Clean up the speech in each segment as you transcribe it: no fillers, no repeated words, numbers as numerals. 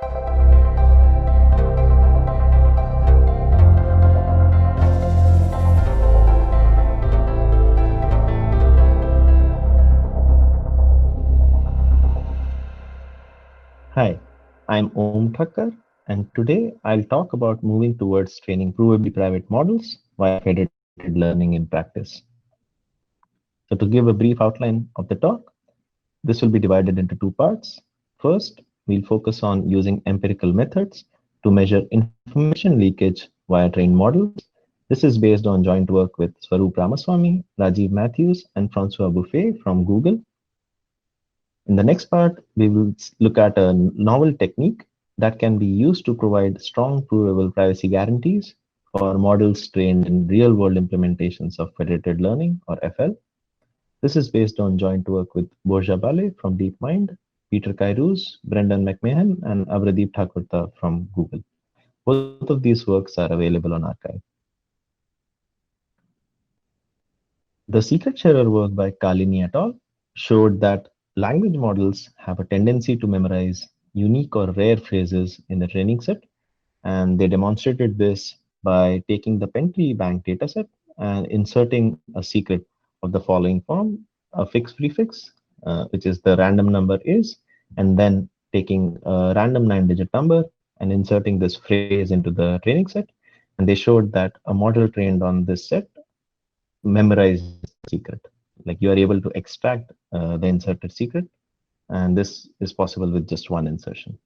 Hi, I'm Thakkar, and today I'll talk about moving towards training provably private models via federated learning in practice. So to give a brief outline of the talk, this will be divided into two parts. First, we'll focus on using empirical methods to measure information leakage via trained models. This is based on joint work with Swaroop Ramaswamy, Rajiv Matthews, and Francois Buffet from Google. In the next part, we will look at a novel technique that can be used to provide strong provable privacy guarantees for models trained in real-world implementations of federated learning or FL. This is based on joint work with Borja Bale from DeepMind, Peter Kairouz, Brendan McMahon, and Avradeep Thakurta from Google. Both of these works are available on arXiv. The secret sharer work by Kalini et al. Showed that language models have a tendency to memorize unique or rare phrases in the training set, and they demonstrated this by taking the Pentree Bank dataset and inserting a secret of the following form: a fixed prefix, which is the random number is, and then taking a random 9-digit number and inserting this phrase into the training set. And they showed that a model trained on this set memorized the secret. Like you are able to extract the inserted secret, and this is possible with just one insertion.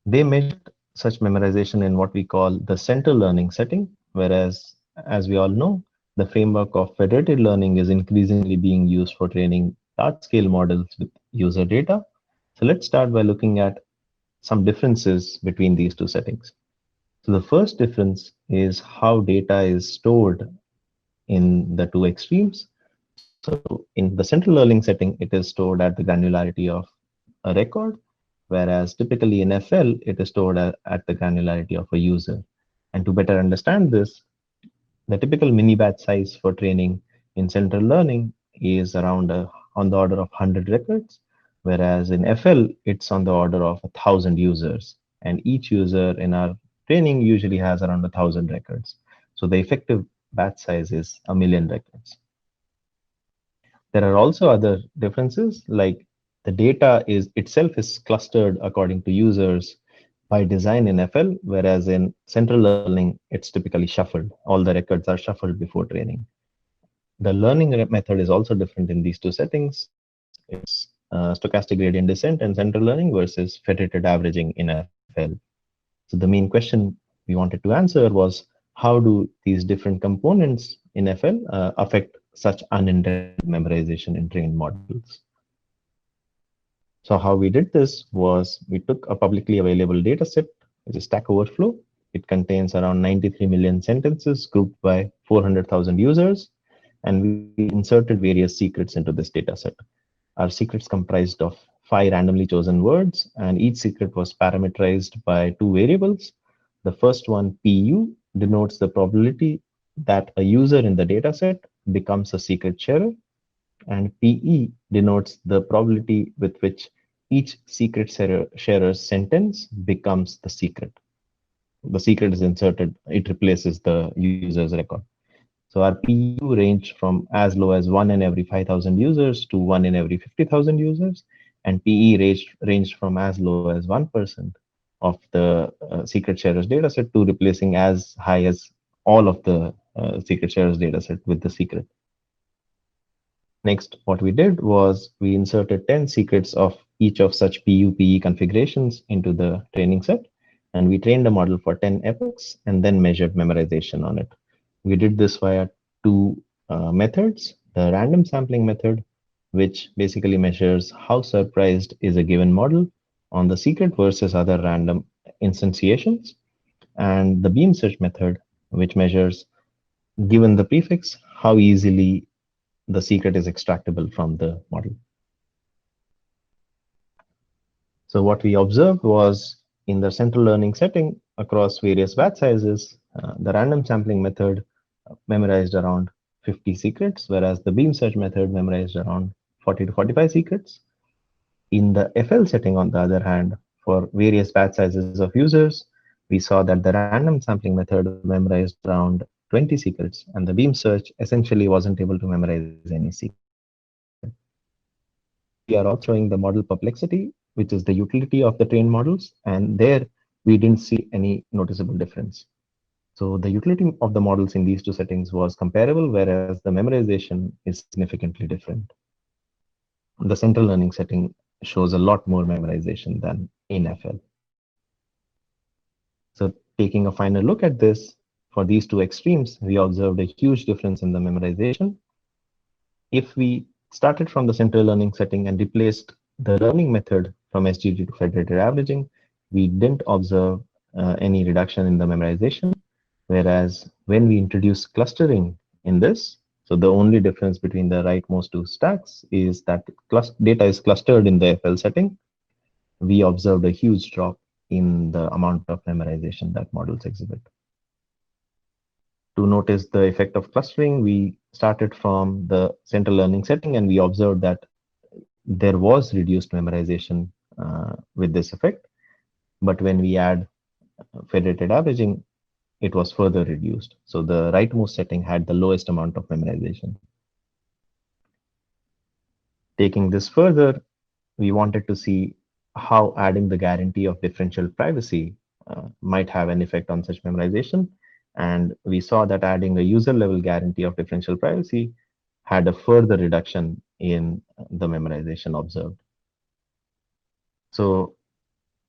They measured such memorization in what we call the central learning setting, whereas, as we all know, the framework of federated learning is increasingly being used for training large-scale models with user data. So let's start by looking at some differences between these two settings. So the first difference is how data is stored in the two extremes. So in the central learning setting, it is stored at the granularity of a record, whereas typically in FL, it is stored at the granularity of a user. And to better understand this, the typical mini batch size for training in central learning is around on the order of 100 records, whereas in FL, it's on the order of 1,000 users. And each user in our training usually has around 1,000 records. So the effective batch size is 1,000,000 records. There are also other differences, like the data is itself is clustered according to users by design in FL, whereas in central learning, it's typically shuffled. All the records are shuffled before training. The learning method is also different in these two settings. It's stochastic gradient descent in central learning versus federated averaging in FL. So the main question we wanted to answer was, how do these different components in FL affect such unintended memorization in trained models? So how we did this was we took a publicly available data set, which is Stack Overflow. It contains around 93 million sentences grouped by 400,000 users, and we inserted various secrets into this data set. Our secrets comprised of 5 randomly chosen words, and each secret was parameterized by 2 variables. The first one, PU, denotes the probability that a user in the dataset becomes a secret sharer, and PE denotes the probability with which each secret sharer's sentence becomes the secret. The secret is inserted, it replaces the user's record. So our PU ranged from as low as 1 in every 5,000 users to 1 in every 50,000 users, and PE ranged from as low as 1% of the secret sharer's dataset to replacing as high as all of the secret sharer's dataset with the secret. Next, what we did was we inserted 10 secrets of each of such PU-PE configurations into the training set, and we trained a model for 10 epochs and then measured memorization on it. We did this via 2 methods: the random sampling method, which basically measures how surprised is a given model on the secret versus other random instantiations, and the beam search method, which measures, given the prefix, how easily the secret is extractable from the model. So what we observed was, in the central learning setting across various batch sizes, the random sampling method memorized around 50 secrets, whereas the beam search method memorized around 40 to 45 secrets. In the FL setting, on the other hand, for various batch sizes of users, we saw that the random sampling method memorized around 20 secrets, and the beam search essentially wasn't able to memorize any secret. Here we are also showing the model perplexity, which is the utility of the trained models, and there we didn't see any noticeable difference. So the utility of the models in these two settings was comparable, whereas the memorization is significantly different. The central learning setting shows a lot more memorization than in FL. So taking a final look at this, for these two extremes, we observed a huge difference in the memorization. If we started from the central learning setting and replaced the learning method from SGD to federated averaging, we didn't observe any reduction in the memorization. Whereas when we introduce clustering in this, so the only difference between the rightmost two stacks is that data is clustered in the FL setting. We observed a huge drop in the amount of memorization that models exhibit. To notice the effect of clustering, we started from the central learning setting and we observed that there was reduced memorization with this effect. But when we add federated averaging, it was further reduced. So the rightmost setting had the lowest amount of memorization. Taking this further, we wanted to see how adding the guarantee of differential privacy might have an effect on such memorization. And we saw that adding a user level guarantee of differential privacy had a further reduction in the memorization observed. So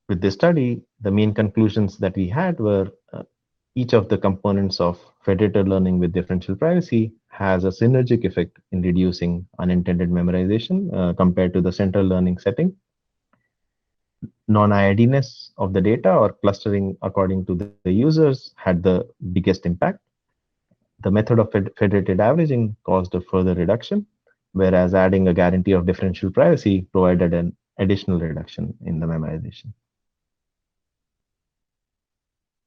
with this study, the main conclusions that we had were each of the components of federated learning with differential privacy has a synergic effect in reducing unintended memorization compared to the central learning setting. Non-IIDness of the data or clustering according to the users had the biggest impact. The method of federated averaging caused a further reduction, whereas adding a guarantee of differential privacy provided an additional reduction in the memorization.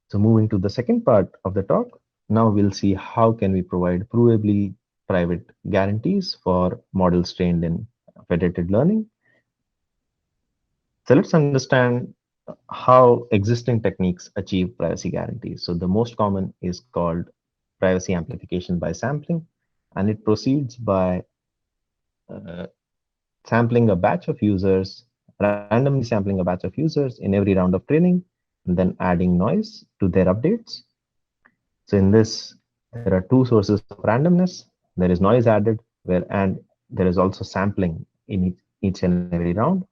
So moving to the second part of the talk, now we'll see how can we provide provably private guarantees for models trained in federated learning. So let's understand how existing techniques achieve privacy guarantees. So the most common is called privacy amplification by sampling, and it proceeds by uh, sampling a batch of users, randomly sampling a batch of users in every round of training, and then adding noise to their updates. So in this, there are two sources of randomness. There is noise added, and there is also sampling in each and every round.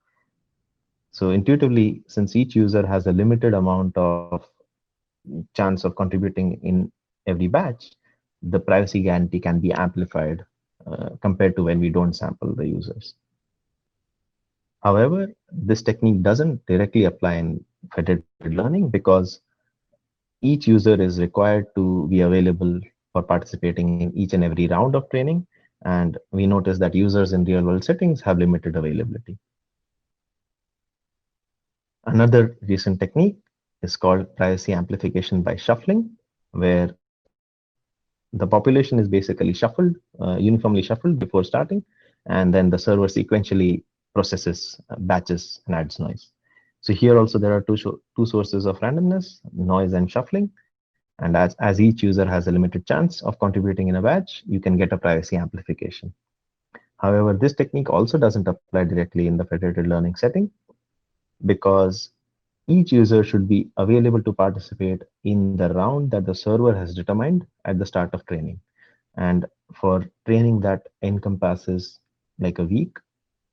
So intuitively, since each user has a limited amount of chance of contributing in every batch, the privacy guarantee can be amplified compared to when we don't sample the users. However, this technique doesn't directly apply in federated learning because each user is required to be available for participating in each and every round of training. And we notice that users in real world settings have limited availability. Another recent technique is called privacy amplification by shuffling, where the population is basically shuffled, uniformly shuffled before starting, and then the server sequentially processes batches and adds noise. So here also there are two sources of randomness, noise and shuffling. And as each user has a limited chance of contributing in a batch, you can get a privacy amplification. However, this technique also doesn't apply directly in the federated learning setting because each user should be available to participate in the round that the server has determined at the start of training. And for training that encompasses like a week,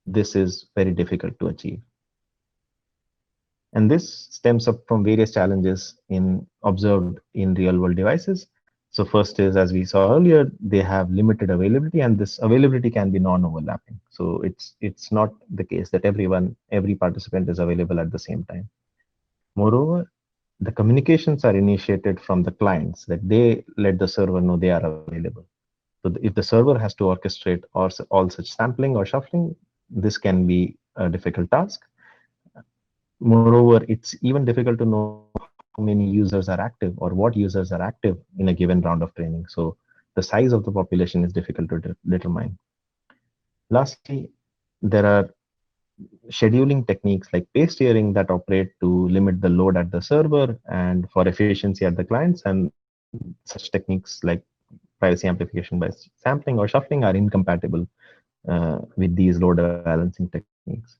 this is very difficult to achieve. And this stems up from various challenges observed in real world devices. So first is, as we saw earlier, they have limited availability, and this availability can be non-overlapping. So it's not the case that every participant is available at the same time. Moreover, the communications are initiated from the clients, that they let the server know they are available. So if the server has to orchestrate all such sampling or shuffling, this can be a difficult task. Moreover, it's even difficult to know how many users are active or what users are active in a given round of training. So the size of the population is difficult to determine. Lastly, there are scheduling techniques like pace steering that operate to limit the load at the server and for efficiency at the clients. And such techniques like privacy amplification by sampling or shuffling are incompatible with these load balancing techniques.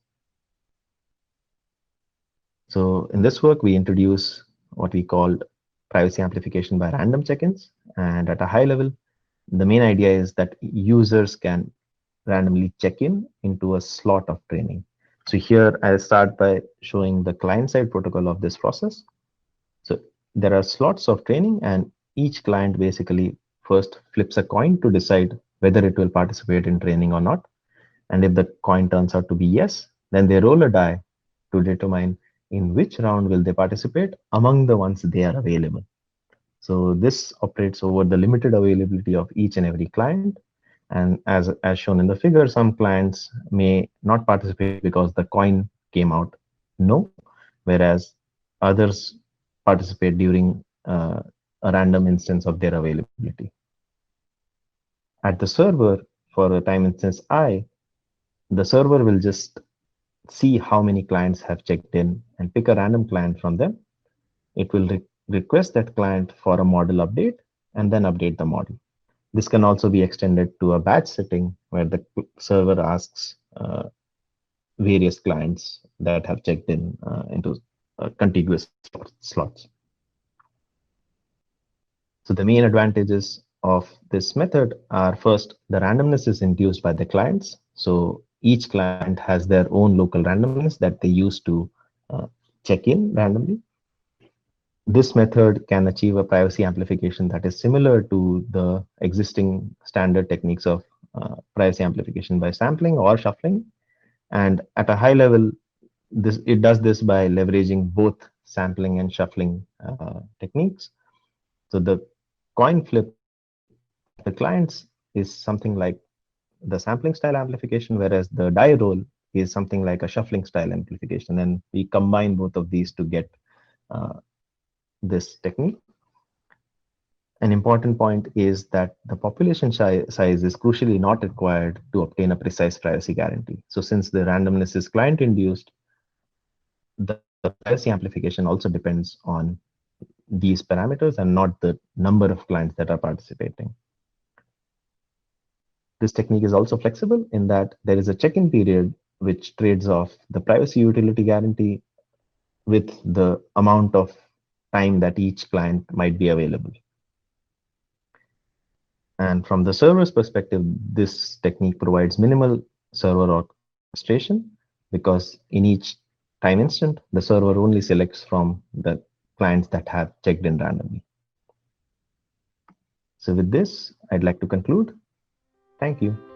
So in this work, we introduce what we called privacy amplification by random check-ins. And at a high level, the main idea is that users can randomly check in into a slot of training. So here I'll start by showing the client-side protocol of this process. So there are slots of training, and each client basically first flips a coin to decide whether it will participate in training or not. And if the coin turns out to be yes, then they roll a die to determine in which round will they participate among the ones they are available. So this operates over the limited availability of each and every client. And as shown in the figure, some clients may not participate because the coin came out no, whereas others participate during a random instance of their availability. At the server, for a time instance I, the server will just see how many clients have checked in and pick a random client from them. It will request that client for a model update and then update the model. This can also be extended to a batch setting where the server asks various clients that have checked in into contiguous slots. So the main advantages of this method are, first, the randomness is induced by the clients. So each client has their own local randomness that they use to uh, check in randomly. This method can achieve a privacy amplification that is similar to the existing standard techniques of privacy amplification by sampling or shuffling. And at a high level, it does this by leveraging both sampling and shuffling techniques. So the coin flip at the clients is something like the sampling style amplification, whereas the die roll is something like a shuffling style amplification. And we combine both of these to get uh, this technique. An important point is that the population size is crucially not required to obtain a precise privacy guarantee. So since the randomness is client induced, the privacy amplification also depends on these parameters and not the number of clients that are participating. This technique is also flexible in that there is a check-in period which trades off the privacy utility guarantee with the amount of time that each client might be available. And from the server's perspective, this technique provides minimal server orchestration because in each time instant, the server only selects from the clients that have checked in randomly. So with this, I'd like to conclude. Thank you.